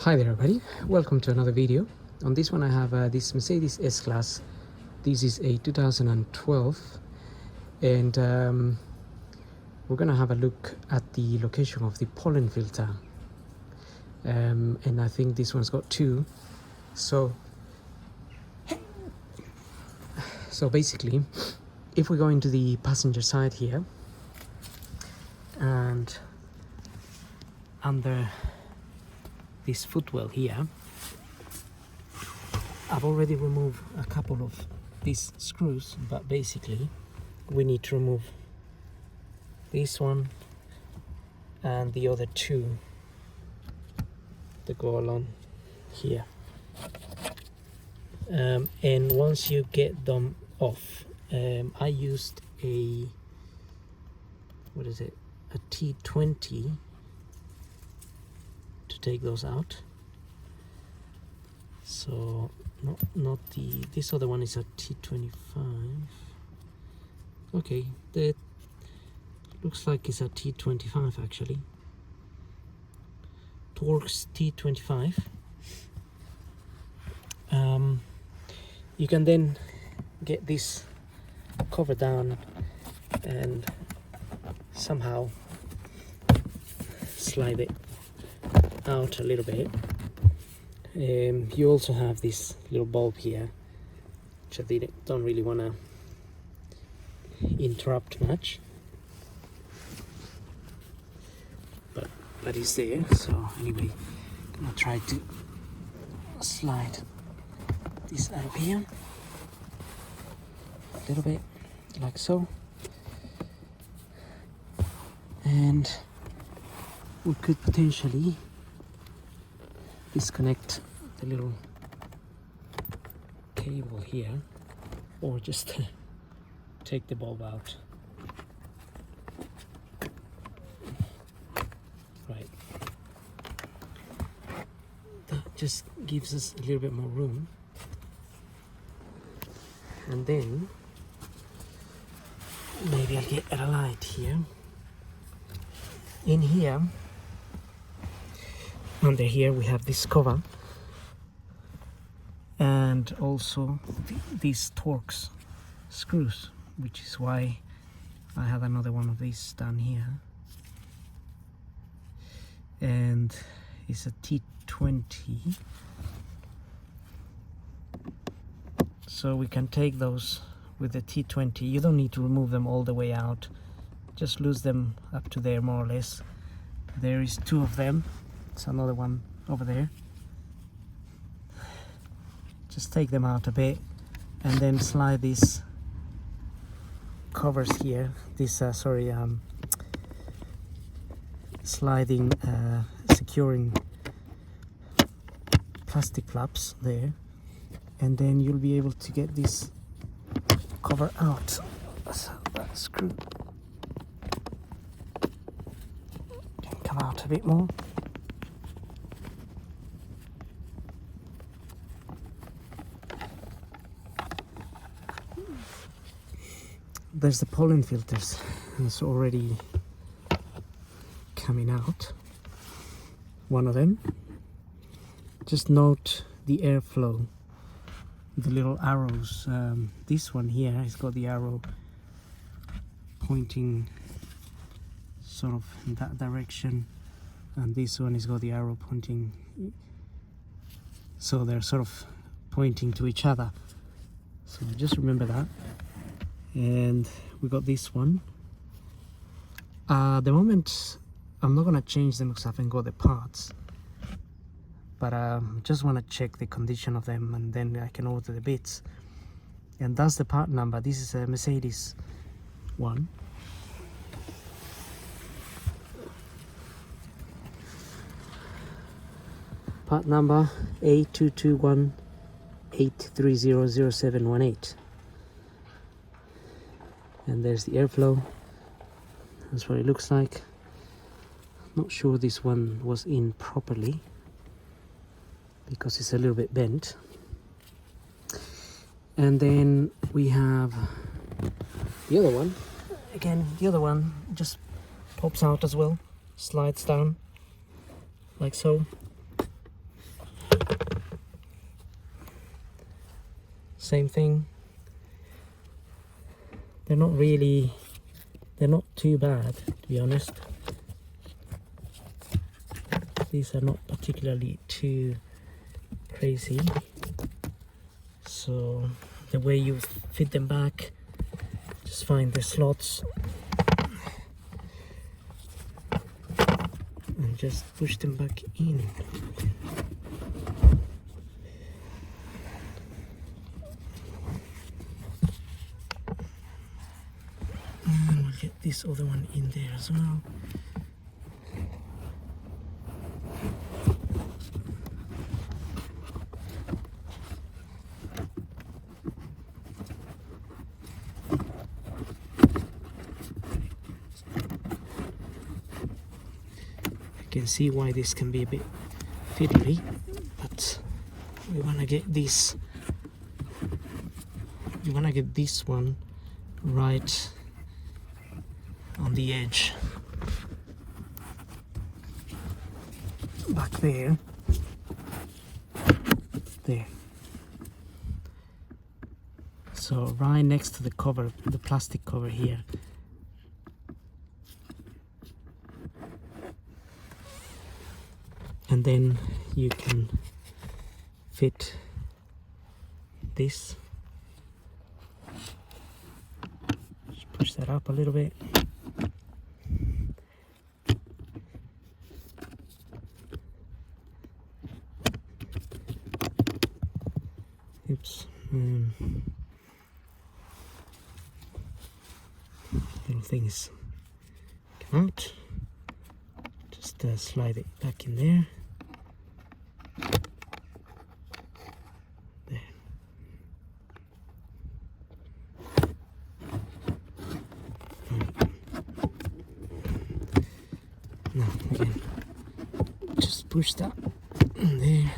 Hi there everybody, welcome to another video. On this one I have this Mercedes S-Class. This is a 2012 and we're gonna have a look at the location of the pollen filter, and I think this one's got two. So basically, if we go into the passenger side here and under this footwell here, I've already removed a couple of these screws, but basically we need to remove this one and the other two that go along here. And once you get them off, I used a T20 to take those out. So not this other one is a T25. Okay, that looks like it's a T25 actually. Torx T25. You can then get this cover down and somehow slide it out a little bit. You also have this little bulb here, which I don't really want to interrupt much, but it's there. So anyway, I'm gonna try to slide this out of here a little bit, like so, and we could potentially disconnect the little cable here, or just take the bulb out. Right, that just gives us a little bit more room. And then maybe I'll get a light here. In here, under here we have this cover, and also these Torx screws, which is why I have another one of these down here, and it's a T20, so we can take those with the T20. You don't need to remove them all the way out, just lose them up to there more or less. There is two of them. It's another one over there. Just take them out a bit and then slide these covers here, this sliding securing plastic flaps there, and then you'll be able to get this cover out. So that screw can come out a bit more. There's the pollen filters, it's already coming out, one of them. Just note the airflow, the little arrows. This one here has got the arrow pointing sort of in that direction, and this one has got the arrow pointing, so they're sort of pointing to each other. So just remember that. And we got this one. The moment I'm not gonna change them because I haven't got the parts, but just want to check the condition of them, and then I can order the bits. And that's the part number. This is a Mercedes one. Part number A221-8300718. And there's the airflow. That's what it looks like. Not sure this one was in properly because it's a little bit bent. And then we have the other one. Again, the other one just pops out as well, slides down like so. same thing. They're not too bad, to be honest. These are not particularly too crazy. So the way you fit them back, just find the slots and just push them back in. And we'll get this other one in there as well. You can see why this can be a bit fiddly, but we want to get this one right on the edge back there. So right next to the cover, the plastic cover here. And then you can fit this. Just push that up a little bit. Oops. Little things come out. Just slide it back in there. There. Now again, just push that in there.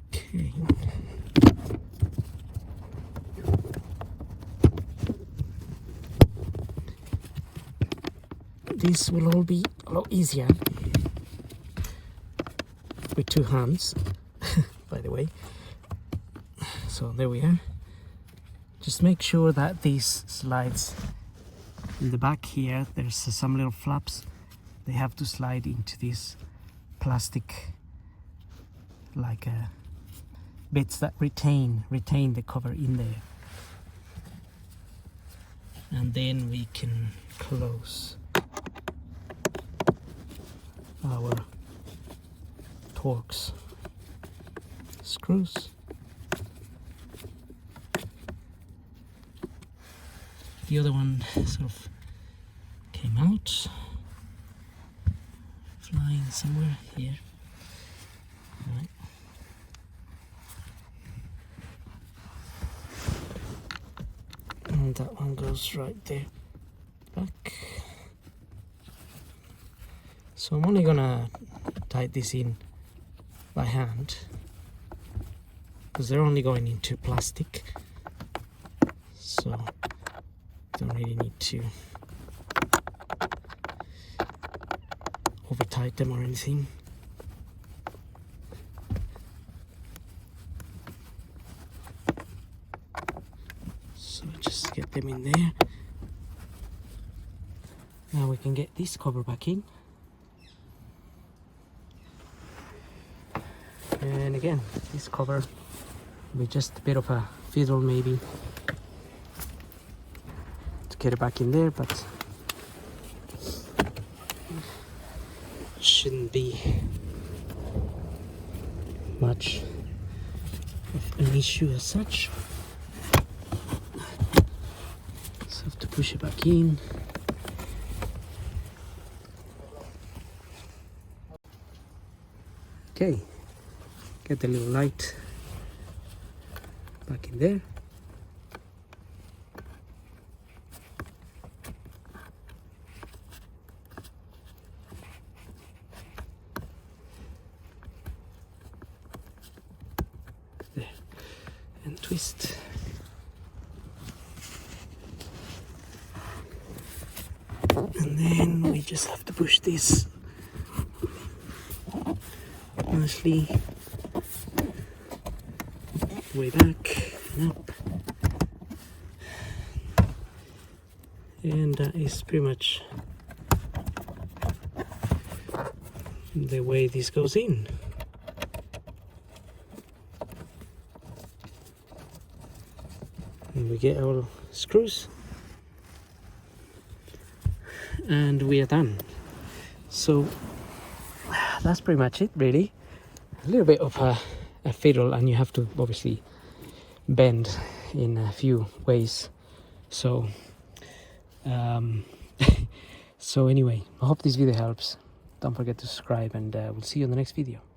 Okay. This will all be a lot easier with two hands, by the way. So there we are. Just make sure that these slides in the back here, there's some little flaps. They have to slide into this plastic, like bits that retain the cover in there. And then we can close our Torx screws. The other one sort of came out, flying somewhere here. Right. And that one goes right there back. So I'm only gonna tighten this in by hand because they're only going into plastic, so don't really need to over tighten them or anything. So just get them in there. Now we can get this cover back in. And again, this cover will be just a bit of a fiddle maybe to get it back in there, but shouldn't be much of an issue as such. So have to push it back in. Okay. Get the little light back in there. There. And twist. And then we just have to push this nicely way back and up, and that is pretty much the way this goes in. And we get our screws and we are done. So that's pretty much it, really. A little bit of a fiddle, and you have to obviously bend in a few ways. So so anyway, I hope this video helps. Don't forget to subscribe, and we'll see you in the next video.